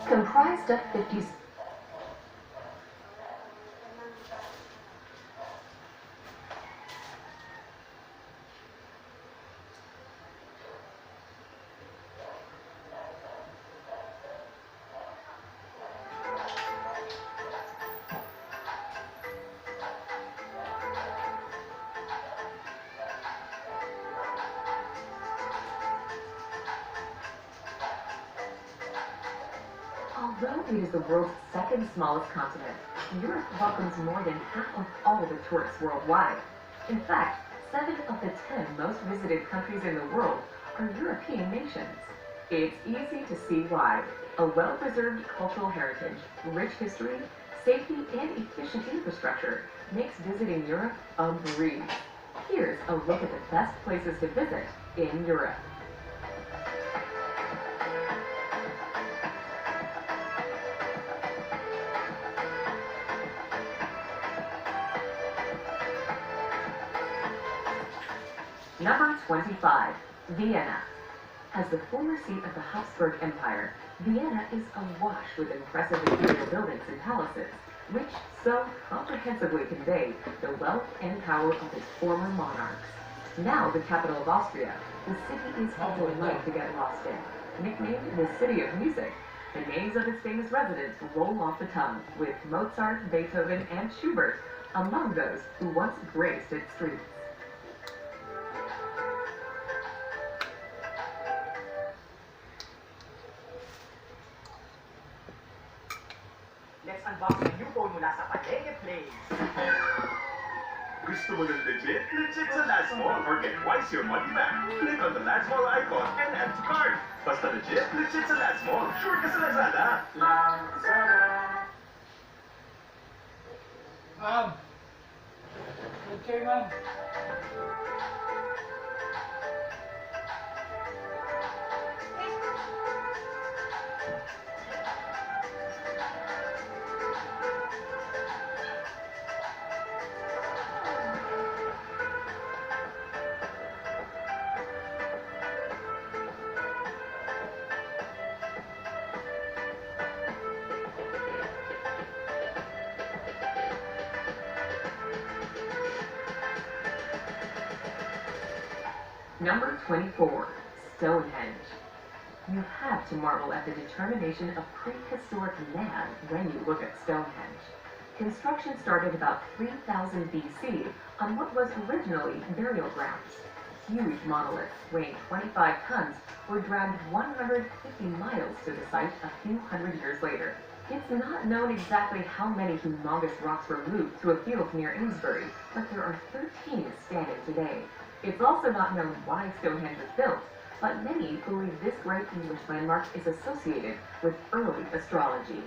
Comprised of 50. Although it is the world's second smallest continent, Europe welcomes more than half of all the tourists worldwide. In fact, 7 of the 10 most visited countries in the world are European nations. It's easy to see why. A well-preserved cultural heritage, rich history, safety, and efficient infrastructure makes visiting Europe a breeze. Here's a look at the best places to visit in Europe. Number 25, Vienna. As the former seat of the Habsburg Empire, Vienna is awash with impressive imperial buildings and palaces, which so comprehensively convey the wealth and power of its former monarchs. Now the capital of Austria, the city is a delight to get lost in. Nicknamed the City of Music, the names of its famous residents roll off the tongue, with Mozart, Beethoven, and Schubert among those who once graced its streets. Let's unbox the new phone mula sa Palengke Play. Gusto mo ng legit? Legit sa Lazmall or get twice your money back. Click on the Lazmall icon and add to cart. Basta legit? Legit sa Lazmall. Sure ka sa Lazada. Lazada. Ma'am. Okay, ma'am. Number 24, Stonehenge. You have to marvel at the determination of prehistoric man when you look at Stonehenge. Construction started about 3000 BC on what was originally burial grounds. Huge monoliths weighing 25 tons were dragged 150 miles to the site a few hundred years later. It's not known exactly how many humongous rocks were moved to a field near Amesbury, but there are 13 standing today. It's also not known why Stonehenge was built, but many believe this great English landmark is associated with early astrology.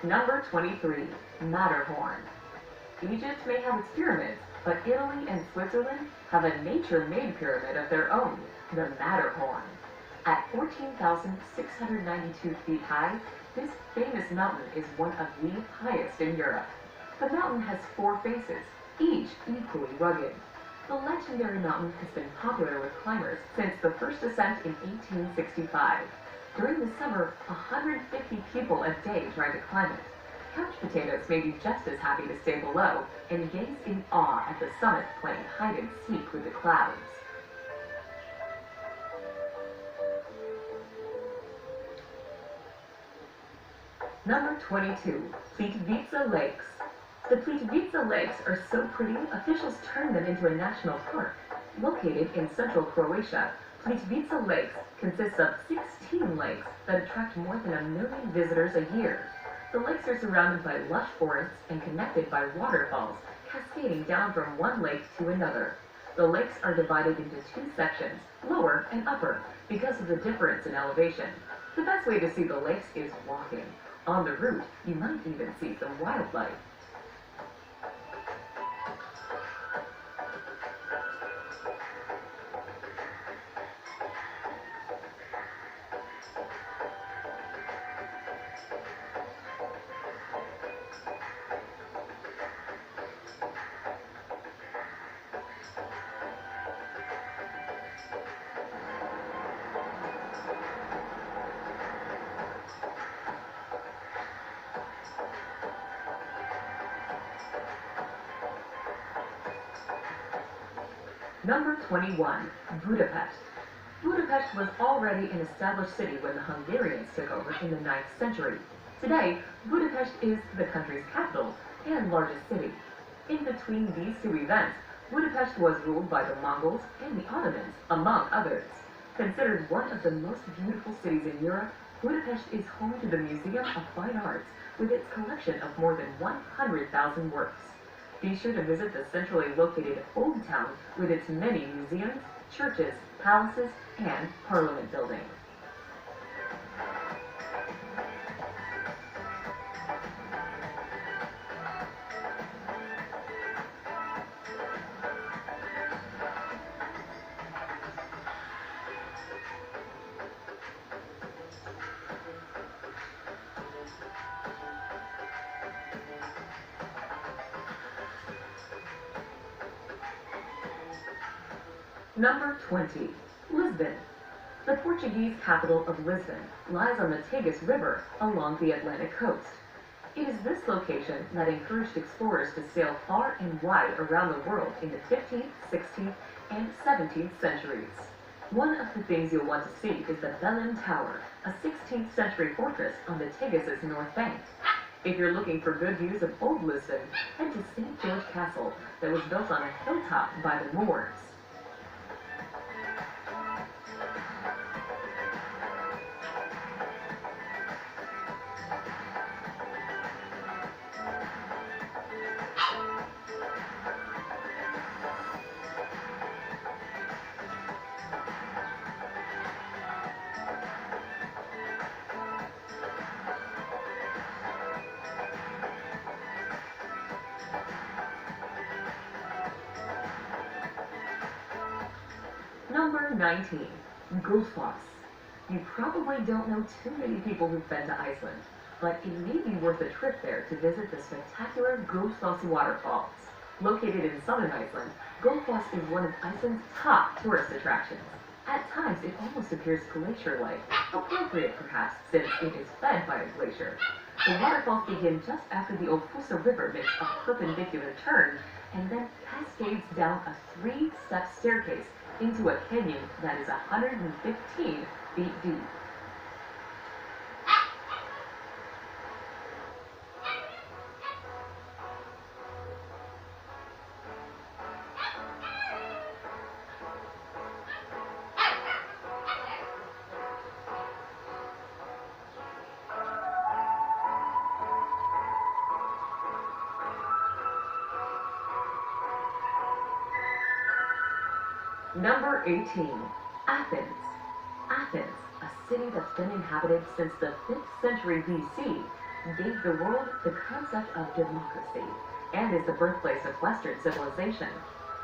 Number 23, Matterhorn. Egypt may have its pyramids, but Italy and Switzerland have a nature-made pyramid of their own, the Matterhorn. At 14,692 feet high, this famous mountain is one of the highest in Europe. The mountain has 4 faces, each equally rugged. The legendary mountain has been popular with climbers since the first ascent in 1865. During the summer, 150 people a day try to climb it. Couch potatoes may be just as happy to stay below and gaze in awe at the summit playing hide and seek with the clouds. Number 22, Plitvice Lakes. The Plitvice Lakes are so pretty, officials turned them into a national park. Located in central Croatia, Plitvice Lakes consists of 16 lakes that attract more than 1 million visitors a year. The lakes are surrounded by lush forests and connected by waterfalls, cascading down from one lake to another. The lakes are divided into 2 sections, lower and upper, because of the difference in elevation. The best way to see the lakes is walking. On the route, you might even see some wildlife. Number 21, Budapest. Budapest was already an established city when the Hungarians took over in the 9th century. Today, Budapest is the country's capital and largest city. In between these two events, Budapest was ruled by the Mongols and the Ottomans, among others. Considered one of the most beautiful cities in Europe, Budapest is home to the Museum of Fine Arts with its collection of more than 100,000 works. Be sure to visit the centrally located Old Town with its many museums, churches, palaces, and parliament buildings. Number 20, Lisbon. The Portuguese capital of Lisbon lies on the Tagus River along the Atlantic coast. It is this location that encouraged explorers to sail far and wide around the world in the 15th, 16th, and 17th centuries. One of the things you'll want to see is the Belém Tower, a 16th century fortress on the Tagus' north bank. If you're looking for good views of old Lisbon, head to St. George Castle that was built on a hilltop by the Moors. Number 19, Gullfoss. You probably don't know too many people who've been to Iceland, but it may be worth a trip there to visit the spectacular Gullfoss waterfalls. Located in southern Iceland, Gullfoss is one of Iceland's top tourist attractions. At times, it almost appears glacier-like, appropriate perhaps since it is fed by a glacier. The waterfalls begin just after the Opusa River makes a perpendicular turn and then cascades down a 3-step staircase into a canyon that is 115 feet deep. Number 18, Athens. Athens, a city that's been inhabited since the 5th century BC, gave the world the concept of democracy and is the birthplace of Western civilization.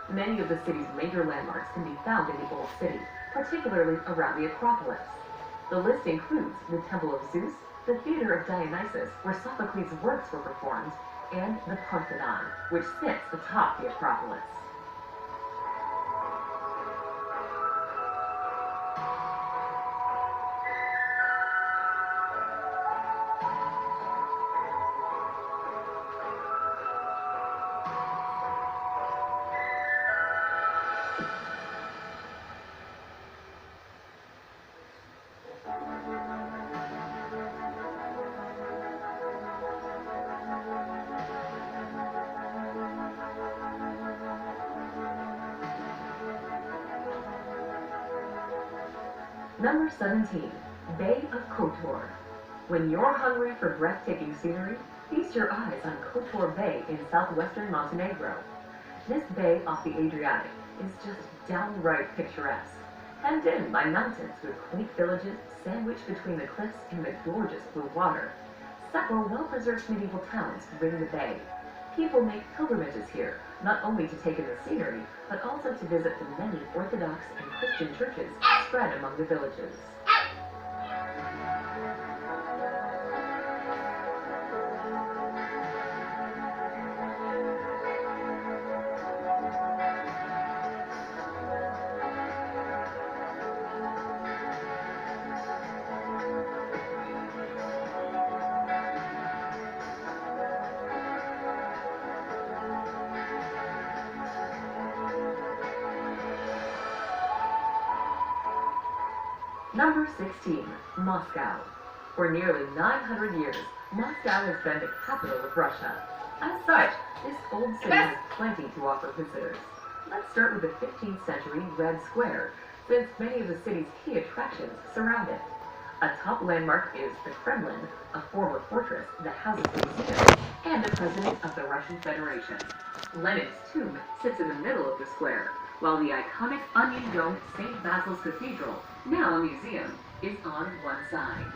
Many of the city's major landmarks can be found in the Old City, particularly around the Acropolis. The list includes the Temple of Zeus, the Theater of Dionysus, where Sophocles' works were performed, and the Parthenon, which sits atop the Acropolis. Number 17, Bay of Kotor. When you're hungry for breathtaking scenery, feast your eyes on Kotor Bay in southwestern Montenegro. This bay off the Adriatic is just downright picturesque, hemmed in by mountains with quaint villages sandwiched between the cliffs and the gorgeous blue water. Several well-preserved medieval towns ring the bay. People make pilgrimages here, not only to take in the scenery, but also to visit the many Orthodox and Christian churches spread among the villages. Number 16, Moscow. For nearly 900 years, Moscow has been the capital of Russia. As such, this old city has plenty to offer visitors. Let's start with the 15th century Red Square, since many of the city's key attractions surround it. A top landmark is the Kremlin, a former fortress that houses the museum and the President of the Russian Federation. Lenin's tomb sits in the middle of the square, while the iconic onion-domed St. Basil's Cathedral, now a museum, is on one side.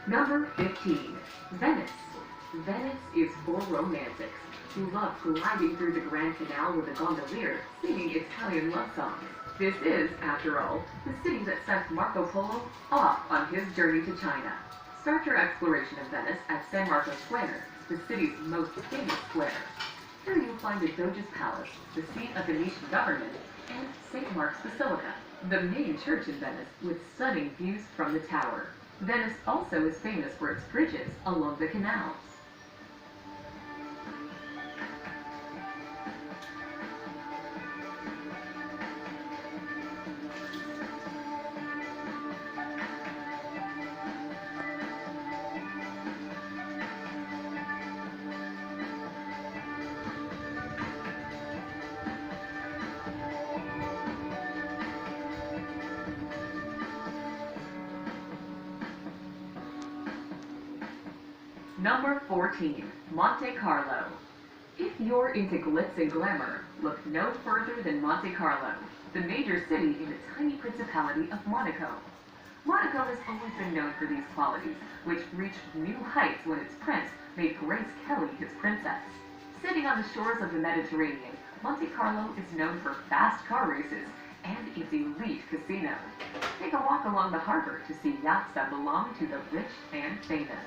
Number 15, Venice. Venice is for romantics who love gliding through the Grand Canal with a gondolier singing Italian love songs. This is, after all, the city that sent Marco Polo off on his journey to China. Start your exploration of Venice at San Marco Square, the city's most famous square. Here you'll find the Doge's Palace, the seat of Venetian government, and St. Mark's Basilica, the main church in Venice with stunning views from the tower. Venice also is famous for its bridges along the canals. Number 14, Monte Carlo. If you're into glitz and glamour, look no further than Monte Carlo, the major city in the tiny principality of Monaco. Monaco has always been known for these qualities, which reached new heights when its prince made Grace Kelly his princess. Sitting on the shores of the Mediterranean, Monte Carlo is known for fast car races and its elite casino. Take a walk along the harbor to see yachts that belong to the rich and famous.